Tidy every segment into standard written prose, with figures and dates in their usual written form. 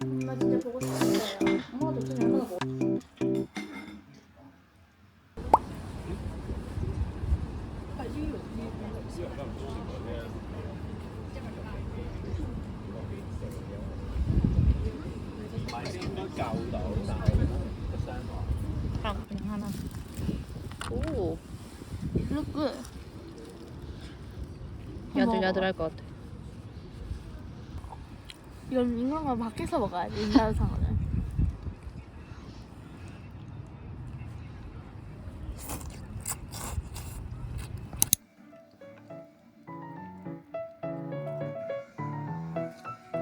엄마 진짜 보고 싶었어요. 엄마가 도전이 얼마나 먹어. 아, 그냥 하나. 오, look good. 야들야들할 것 같아. 이런 거 밖에서 먹어야지, 인자상어는.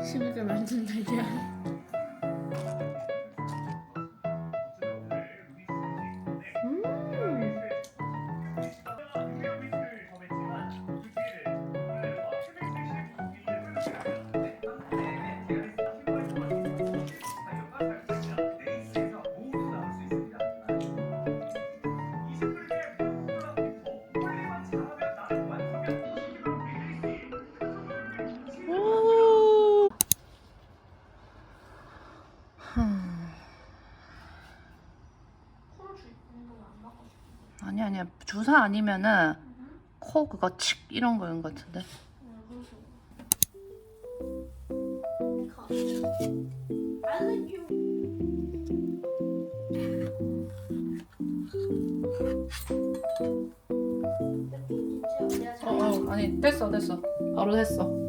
심하게 만든 달걀. 아니야. 주사 아니면은 코 그거 칙 이런 거인 것 같은데. 아니 됐어. 바로 됐어.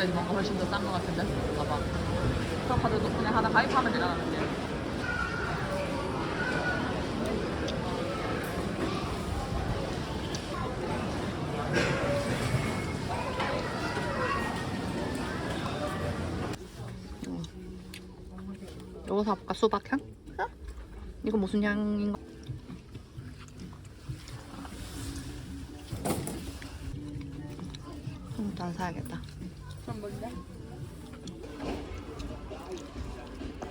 서비스에서 뭔가 훨씬 더 싼 것 같은데? 봐봐. 스타카드도 그냥 하나 가입하면 되잖아, 근데. 이거 사볼까? 수박향? 이거 무슨 향인가? 일단 사야겠다. 그럼 뭔데?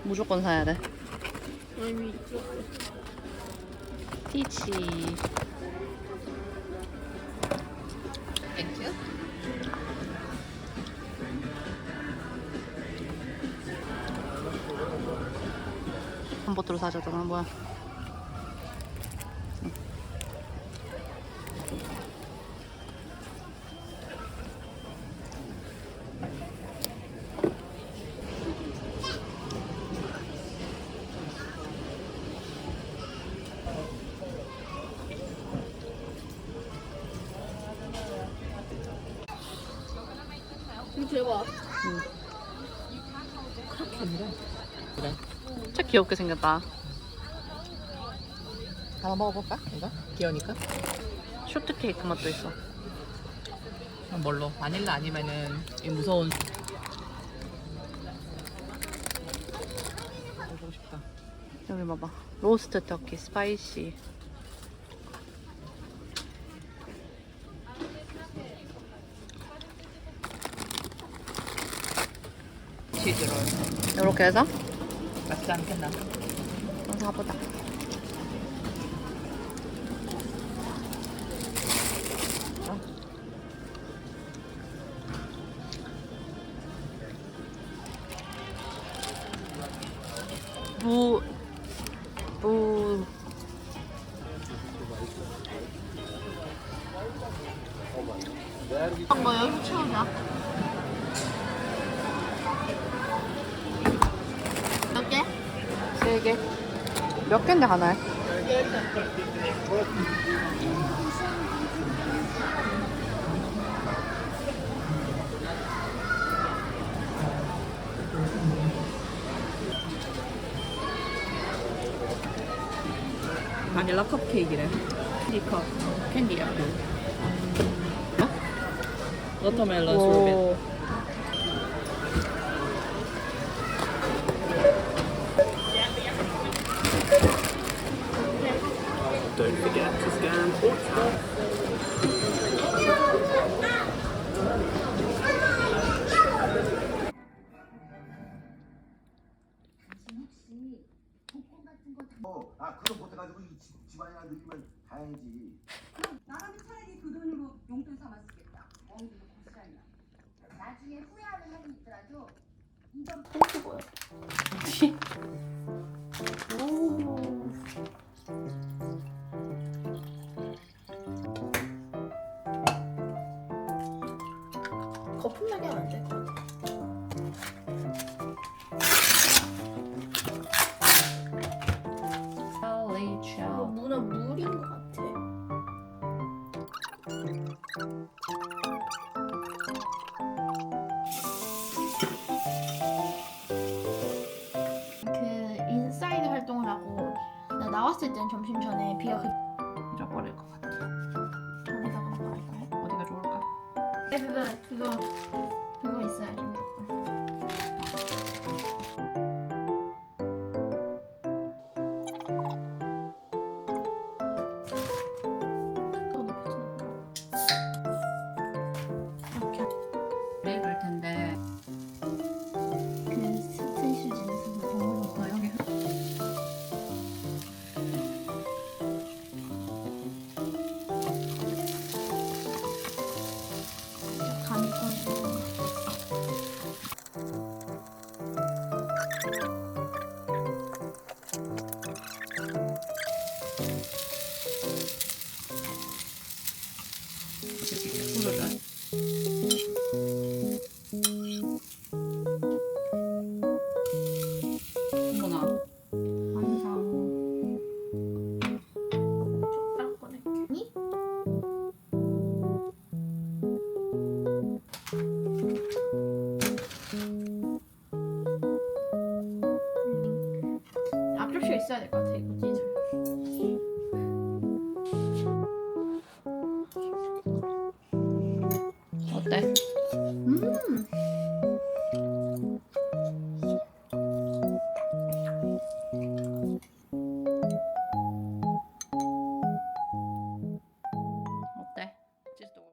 무조건 사야 돼. 의미 있어. 티치. 땡큐. 한 보트로 사자잖아, 뭐야. 대박. 그래. 진짜 귀엽게 생겼다. 하나 먹어볼까? 이거? 귀여우니까. 쇼트케이크 맛도 있어. 그럼 뭘로? 바닐라 아니면은 이 무서운. 먹고 싶다. 여기 봐봐. 로스트 터키 스파이시. 치즈롤. 이렇게 해서 맛있지 않겠나? 한번 사보자. 무, 무. 한거 여기서 채우자. 몇 개? 3개. 몇 개인데 하나에? 바닐라 컵케이크래. 캔디컵. 캔디야. 워터멜론 소rbet. 오. Don't forget to scan portal. 그거 못해가지고 집안이나 늘리면 다행이지. 나라면 차라리 그 돈으로 용돈 삼아 쓰겠다. 어이구 고시라니야. 나중에 후회하는 날이 있더라도 이번 거품 나게 하면 안 돼. 이거 문어 물인 것 같아. 그 인사이드 활동을 하고 나 나왔을 땐 점심 전에 비가 잊어버릴 것 같아. 저기다가 말할까요? 어디가 좋을까? 그거 있어야지 무조건. 더 높여주는 거. 이렇게 레이블 텐데. 그 스테이션에서 더 여기. 감이 꺼지고. 어때? 음.